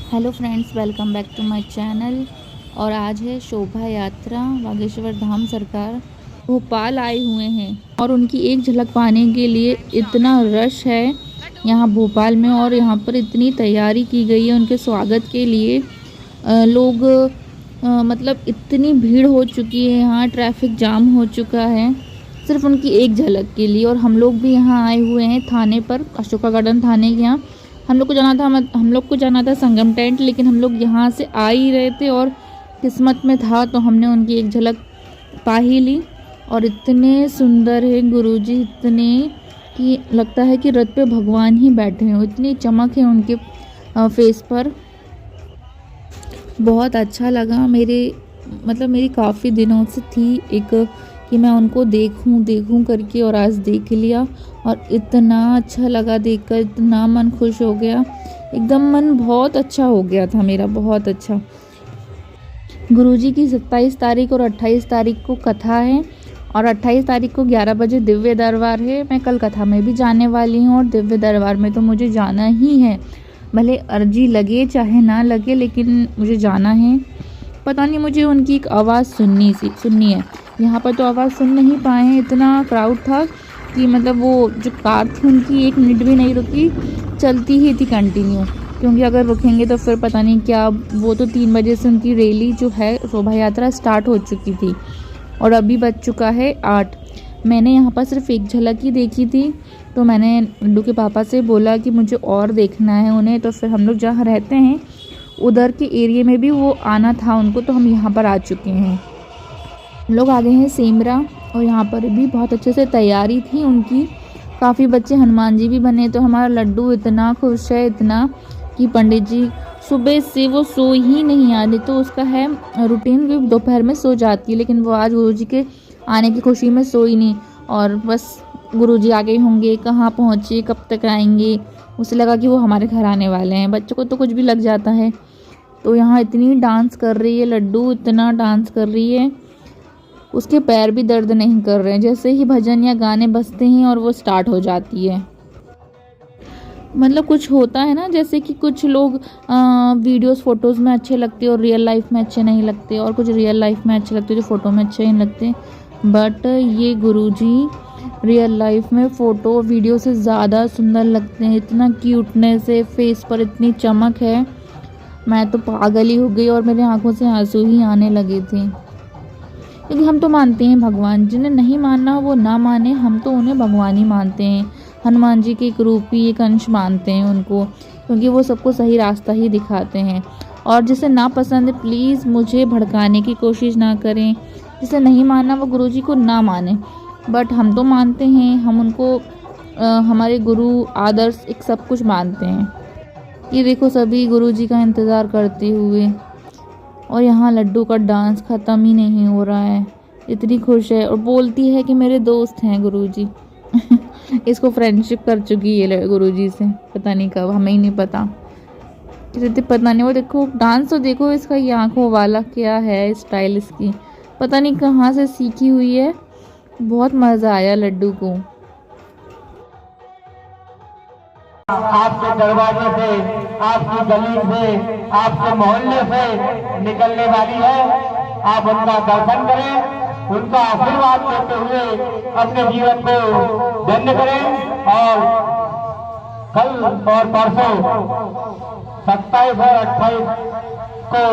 Hello friends, welcome back to my channel. और आज है शोभा यात्रा। बागेश्वर धाम सरकार भोपाल आए हुए हैं और उनकी एक झलक पाने के लिए इतना रश है यहाँ भोपाल में। और यहाँ पर इतनी तैयारी की गई है उनके स्वागत के लिए। लोग मतलब इतनी भीड़ हो चुकी है, यहाँ ट्रैफिक जाम हो चुका है सिर्फ उनकी एक झलक के लिए। और हम लोग भी यहाँ आए हुए हैं थाने पर, अशोका गार्डन थाने के यहाँ। हम लोग को जाना था संगम टेंट, लेकिन हम लोग यहाँ से आ ही रहे थे और किस्मत में था तो हमने उनकी एक झलक पा ही ली। और इतने सुंदर है गुरुजी, इतने कि लगता है कि रथ पे भगवान ही बैठे हैं, इतनी चमक है उनके फेस पर। बहुत अच्छा लगा। मेरी काफ़ी दिनों से थी एक कि मैं उनको देखूं करके, और आज देख लिया और इतना अच्छा लगा देखकर, इतना मन खुश हो गया, एकदम मन बहुत अच्छा हो गया था मेरा, बहुत अच्छा। गुरुजी की 27 तारीख और 28 तारीख को कथा है और 28 तारीख को 11 बजे दिव्य दरबार है। मैं कल कथा में भी जाने वाली हूँ और दिव्य दरबार में तो मुझे जाना ही है, भले अर्जी लगे चाहे ना लगे, लेकिन मुझे जाना है। पता नहीं, मुझे उनकी एक आवाज़ सुननी है। यहाँ पर तो आवाज़ सुन नहीं पाए हैं, इतना क्राउड था कि मतलब वो जो कार थी उनकी 1 मिनट भी नहीं रुकी, चलती ही थी कंटिन्यू। क्योंकि अगर रुकेंगे तो फिर पता नहीं क्या। वो तो 3 बजे से उनकी रैली जो है शोभा यात्रा स्टार्ट हो चुकी थी और अभी बज चुका है 8। मैंने यहाँ पर सिर्फ एक झलक ही देखी थी, तो मैंने लड्डू के पापा से बोला कि मुझे और देखना है उन्हें। तो फिर हम लोग जहाँ रहते हैं उधर के एरिया में भी वो आना था उनको, तो हम यहाँ पर आ चुके हैं। हम लोग आ गए हैं सेमरा और यहाँ पर भी बहुत अच्छे से तैयारी थी उनकी। काफ़ी बच्चे हनुमान जी भी बने, तो हमारा लड्डू इतना खुश है, इतना कि पंडित जी सुबह से वो सो ही नहीं आ रही। तो उसका है रूटीन कि दोपहर में सो जाती है, लेकिन वो आज गुरुजी के आने की खुशी में सोई नहीं। और बस गुरुजी आ गए होंगे, कहाँ पहुँचे, कब तक आएंगे, उसे लगा कि वो हमारे घर आने वाले हैं। बच्चों को तो कुछ भी लग जाता है। तो यहाँ इतनी डांस कर रही है लड्डू, इतना डांस कर रही है, उसके पैर भी दर्द नहीं कर रहे हैं। जैसे ही भजन या गाने बजते हैं और वो स्टार्ट हो जाती है। मतलब कुछ होता है ना, जैसे कि कुछ लोग वीडियोस फोटोज़ में अच्छे लगते हैं और रियल लाइफ में अच्छे नहीं लगते, और कुछ रियल लाइफ में अच्छे लगते हैं जो फ़ोटो में अच्छे नहीं लगते। बट ये गुरुजी रियल लाइफ में फ़ोटो वीडियो से ज़्यादा सुंदर लगते हैं। इतना क्यूटनेस है फेस पर, इतनी चमक है, मैं तो पागल ही हो गई और मेरे आंखों से आंसू ही आने लगे थे। क्योंकि हम तो मानते हैं भगवान, जिन्हें नहीं मानना वो ना माने, हम तो उन्हें भगवान ही मानते हैं। हनुमान जी के एक रूप ही, एक अंश मानते हैं उनको, क्योंकि वो सबको सही रास्ता ही दिखाते हैं। और जिसे ना पसंद है प्लीज़ मुझे भड़काने की कोशिश ना करें। जिसे नहीं मानना वो गुरुजी को ना माने, बट हम तो मानते हैं, हम उनको हमारे गुरु आदर्श एक सब कुछ मानते हैं। ये देखो सभी गुरुजी का इंतज़ार करते हुए, और यहाँ लड्डू का डांस ख़त्म ही नहीं हो रहा है, इतनी खुश है और बोलती है कि मेरे दोस्त हैं गुरुजी। इसको फ्रेंडशिप कर चुकी है गुरुजी से, पता नहीं कब, हमें ही नहीं पता। पता नहीं, वो देखो डांस तो देखो इसका, ये आँखों वाला क्या है स्टाइल इसकी, पता नहीं कहाँ से सीखी हुई है। बहुत मज़ा आया लड्डू को। आपके दरवाजे से, आपकी गली से, आपके मोहल्ले से निकलने वाली है। आप उनका दर्शन करें, उनका आशीर्वाद देते हुए अपने जीवन को धन्य करें। और कल और परसों 27 और 28 को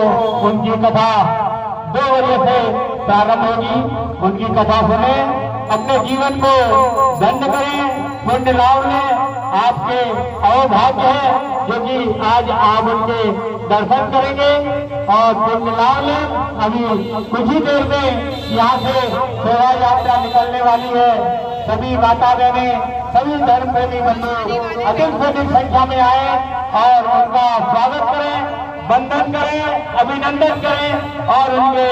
उनकी कथा 2 बजे से प्रारंभ होगी। उनकी कथा सुने, अपने जीवन को धन्य करें, पुण्य लाभ लें। आपके अवभाग्य है जो कि आज आप उनके दर्शन करेंगे और पुण्य लाभ लें। अभी कुछ ही देर में यहाँ से शोभा यात्रा निकलने वाली है। सभी माता बहनें, सभी धर्म प्रेमी बंधु अधिक से अधिक संख्या में आए और उनका स्वागत करें, वंदन करें, अभिनंदन करें और उनके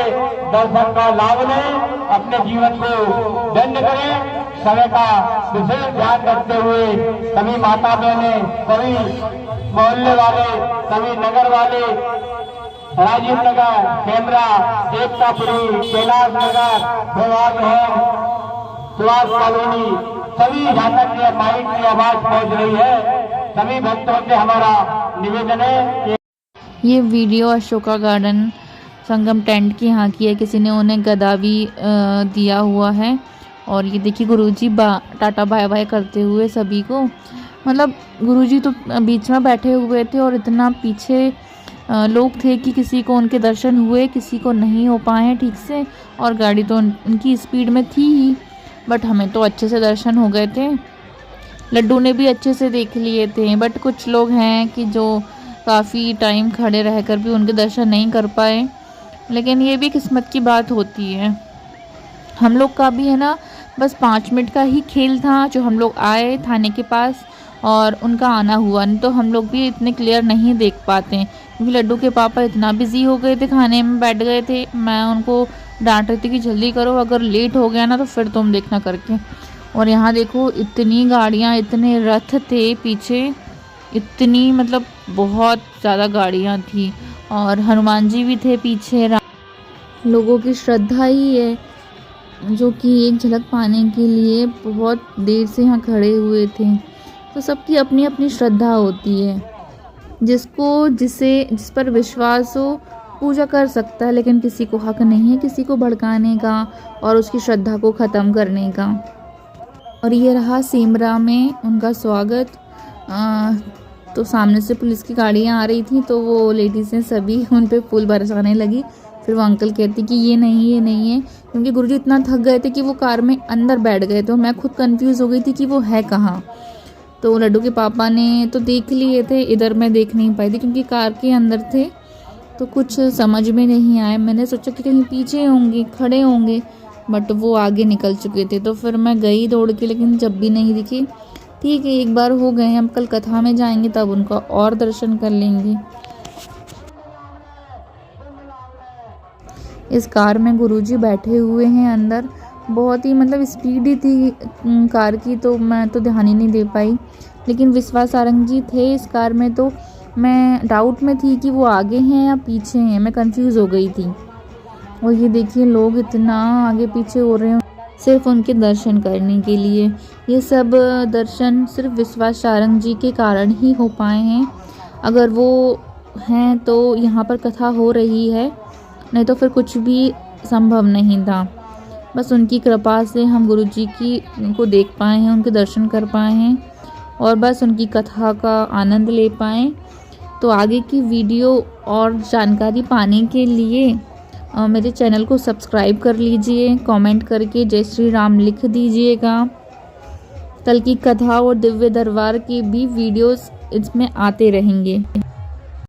दर्शन का लाभ लें, अपने जीवन को धन्य करें। समय का विशेष ध्यान रखते हुए सभी माता बहनें, सभी मोहल्ले वाले, सभी नगर वाले, राजीव नगर, सेमरा, एकतापुरी, कैलाश नगर, भगवान है, सुभाष कॉलोनी, सभी जहाँ तक माइक की आवाज पहुंच रही है, सभी भक्तों से हमारा निवेदन है। ये वीडियो अशोका गार्डन संगम टेंट के यहाँ की है। किसी ने उन्हें गदा भी दिया हुआ है। और ये देखिए गुरुजी टाटा बाय बाय करते हुए सभी को। मतलब गुरुजी तो बीच में बैठे हुए थे और इतना पीछे लोग थे कि किसी को उनके दर्शन हुए, किसी को नहीं हो पाए ठीक से। और गाड़ी तो उनकी स्पीड में थी ही, बट हमें तो अच्छे से दर्शन हो गए थे। लड्डू ने भी अच्छे से देख लिए थे, बट कुछ लोग हैं कि जो काफ़ी टाइम खड़े रहकर भी उनके दर्शन नहीं कर पाए। लेकिन ये भी किस्मत की बात होती है। हम लोग का भी है ना, बस 5 मिनट का ही खेल था जो हम लोग आए थाने के पास और उनका आना हुआ, नहीं तो हम लोग भी इतने क्लियर नहीं देख पाते क्योंकि लड्डू के पापा इतना बिजी हो गए थे, खाने में बैठ गए थे। मैं उनको डांट रही थी कि जल्दी करो, अगर लेट हो गया ना तो फिर तुम देखना करके। और यहाँ देखो इतनी गाड़ियाँ, इतने रथ थे पीछे, इतनी मतलब बहुत ज़्यादा गाड़ियाँ थी। और हनुमान जी भी थे पीछे। लोगों की श्रद्धा ही है जो कि एक झलक पाने के लिए बहुत देर से यहाँ खड़े हुए थे। तो सबकी अपनी अपनी श्रद्धा होती है। जिस पर विश्वास हो पूजा कर सकता है, लेकिन किसी को हक नहीं है किसी को भड़काने का और उसकी श्रद्धा को ख़त्म करने का। और ये रहा सिमरा में उनका स्वागत। तो सामने से पुलिस की गाड़ियाँ आ रही थी तो वो लेडीज़ें सभी उन पे फूल बरसाने लगी। फिर वो अंकल कहती कि ये नहीं है, क्योंकि गुरुजी इतना थक गए थे कि वो कार में अंदर बैठ गए। तो मैं खुद कंफ्यूज हो गई थी कि वो है कहाँ। तो लड्डू के पापा ने तो देख लिए थे, इधर मैं देख नहीं पाई थी क्योंकि कार के अंदर थे, तो कुछ समझ में नहीं आया। मैंने सोचा कि कहीं पीछे होंगे, खड़े होंगे, बट वो आगे निकल चुके थे। तो फिर मैं गई दौड़ के, लेकिन जब भी नहीं दिखी। ठीक है, एक बार हो गए, हम कल कथा में जाएंगे तब उनका और दर्शन कर लेंगे। इस कार में गुरुजी बैठे हुए हैं अंदर। बहुत ही मतलब स्पीड ही थी कार की, तो मैं तो ध्यान ही नहीं दे पाई। लेकिन विश्वास सारंग जी थे इस कार में, तो मैं डाउट में थी कि वो आगे हैं या पीछे हैं, मैं कंफ्यूज हो गई थी। और ये देखिए लोग इतना आगे पीछे हो रहे हैं सिर्फ उनके दर्शन करने के लिए। ये सब दर्शन सिर्फ विश्वास सारंग जी के कारण ही हो पाए हैं। अगर वो हैं तो यहाँ पर कथा हो रही है, नहीं तो फिर कुछ भी संभव नहीं था। बस उनकी कृपा से हम गुरुजी की उनको देख पाए हैं, उनके दर्शन कर पाए हैं और बस उनकी कथा का आनंद ले पाएँ। तो आगे की वीडियो और जानकारी पाने के लिए मेरे चैनल को सब्सक्राइब कर लीजिए। कमेंट करके जय श्री राम लिख दीजिएगा। कल की कथा और दिव्य दरबार के भी वीडियोस इसमें आते रहेंगे।